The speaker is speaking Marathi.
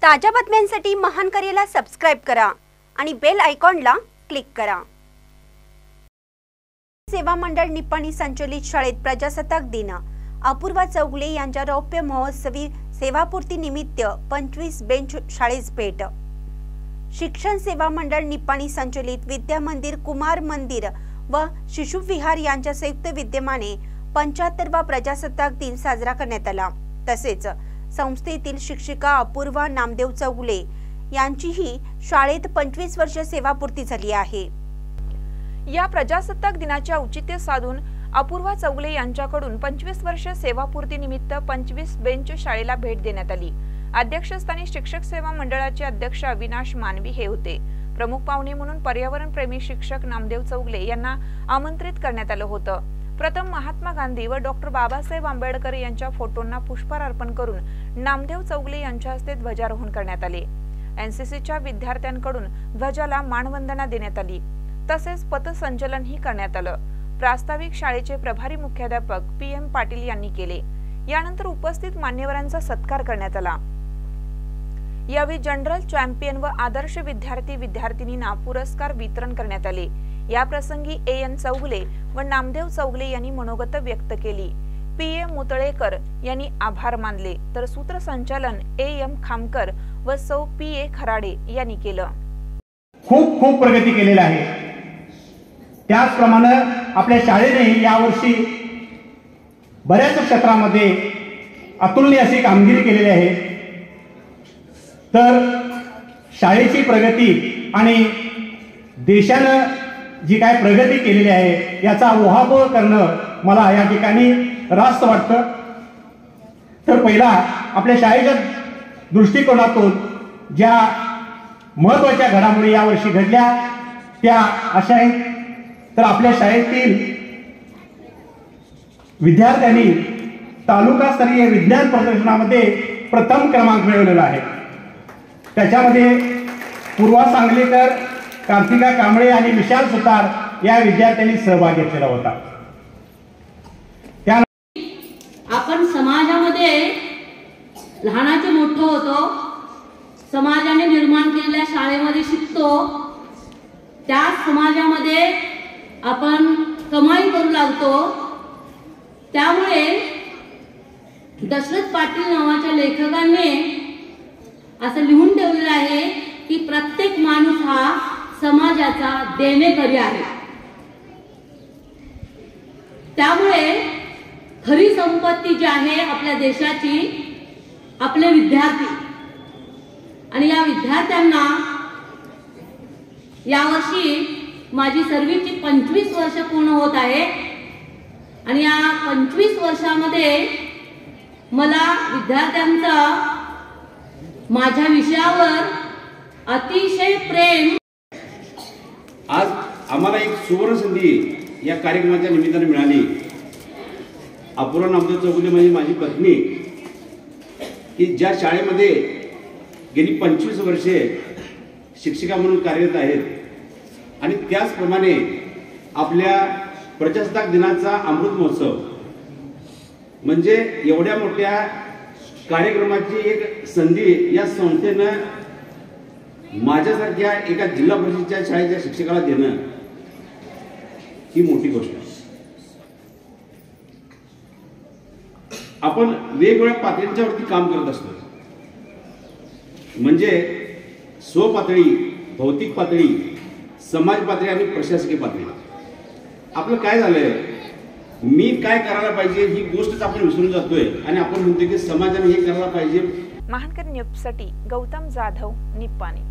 ताज्या बातम्यांसाठी महान करेला सबस्क्राइब करा आणि बेल आयकॉनला क्लिक करा। सेवा मंडळ निप्पाणी संचलित शाळेत प्रजासत्ताक दिन अपूर्वा चौगुले यांच्या रौप्य महोत्सवी सेवापूर्ती निमित्त 25 बेंच शाळेस भेट। शिक्षण सेवा मंडळ निप्पाणी संचलित विद्या मंदिर, कुमार मंदिर व शिशु विहार यांच्या संयुक्त विद्यमाने 75वा प्रजासत्ताक दिन साजरा करण्यात आला। तसेच संस्थेतील शिक्षिका अपूर्वा नामदेव चौगुले यांचीही शाळेत 25 वर्ष सेवापूर्ती झाली आहे। या प्रजासत्ताक दिनाचे औचित्य साधून अपूर्वा चौगुले यांच्याकडून 25 वर्ष सेवापूर्ती निमित्त 25 बेंच शाळेला भेट देण्यात आली। अध्यक्षस्थानी शिक्षक सेवा मंडळाचे अध्यक्ष अविनाश मानवी हे होते। प्रमुख पाहुणे म्हणून पर्यावरण प्रेमी शिक्षक नामदेव चौगुले यांना आमंत्रित करण्यात आलं होतं। प्रथम महात्मा गांधी व डॉक्टर बाबासाहेब आंबेडकर यांच्या फोटोंना पुष्पहार अर्पण करून नामदेव चौगुले यांच्या हस्ते ध्वजारोहण करण्यात आले। एनसीसीच्या विद्यार्थ्यांकडून ध्वजाला मानवंदना देण्यात आली। तसेच पथसंचलनही करण्यात आलं। प्रास्ताविक शाळेचे प्रभारी मुख्याध्यापक PM पाटील यांनी केले। यानंतर उपस्थित मान्यवरांचा सत्कार करण्यात आला। यावेळी जनरल चॅम्पियन व आदर्श विद्यार्थी-विद्यार्थिनींना पुरस्कार वितरण करण्यात आले। या प्रसंगी AN चौगुले व नामदेव चौगुले यांनी मनोगत व्यक्त केली। PA मुतळेकर यांनी आभार मानले, तर सूत्रसंचालन AM खामकर व सौ PA खराडे यांनी केलं। खूप प्रगती केलेली आहे। त्याचप्रमाणे आपल्या शाळेने यावर्षी बऱ्याच क्षेत्रामध्ये अतुलनीय अशी कामगिरी केलेली आहे। तर शाळेची प्रगती आणि देशाने जी काय प्रगती केलेली आहे याचा उहापोह करणं मला या ठिकाणी रास्त वाटतं। तर पहिला आपल्या शाळेच्या दृष्टिकोनातून ज्या महत्त्वाच्या घडामोडी यावर्षी घडल्या त्या अशा आहेत। तर आपल्या शाळेतील विद्यार्थ्यांनी तालुकास्तरीय विज्ञान प्रदर्शनामध्ये प्रथम क्रमांक मिळवलेला आहे। त्याच्यामध्ये पूर्वा सांगलीकर, कार्तिका कांबळे आणि विशाल सुतार या विद्यार्थ्यांनी सहभाग घेतलेला होता। आपण समाजामध्ये लहानाचे मोठं होतो, समाजाने निर्माण केलेल्या शाळेमध्ये शिकतो, त्या समाजामध्ये आपण कमाई करू लागतो। त्यामुळे दशरथ पाटील नावाच्या लेखकाने असं लिहून ठेवलेलं आहे की प्रत्येक माणूस हा समाजाचा देणेकरी आहे। त्यामुळे खरी संपत्ती जी आहे आपल्या देशाची आपले विद्यार्थी, आणि या विद्यार्थ्यांना यावर्षी माझी सर्व्हिसची 25 वर्ष पूर्ण होत आहे। आणि या 25 वर्षामध्ये मला विद्यार्थ्यांचा माझ्या विषयावर अतिशय प्रेम। आज आम्हाला एक सुवर्ण संधी या कार्यक्रमाच्या निमित्ताने मिळाली। अपूर्वा नामदेव चौगुले म्हणजे माझी पत्नी, की ज्या शाळेमध्ये गेली 25 वर्षे शिक्षिका म्हणून कार्यरत आहेत आणि त्याचप्रमाणे आपल्या प्रजासत्ताक दिनाचा अमृत महोत्सव म्हणजे एवढ्या मोठ्या कार्यक्रमाची एक संधी या संस्थेनं माझ्यासारख्या एका जिल्हा परिषदेच्या शाळेच्या शिक्षकाला देणं ही मोठी गोष्ट आहे। आपण वेगवेगळ्या पातळींच्यावरती काम करत असतो, म्हणजे स्वपातळी, भौतिक पातळी, समाज पातळी आणि प्रशासकीय पातळी। आपलं काय झालंय, मी काय करायला पाहिजे ही गोष्टच आपण विसरून जातोय आणि आपण म्हणतो की समाजाने हे करायला पाहिजे। महानकर न्यूजसाठी गौतम जाधव, निप्पाणी।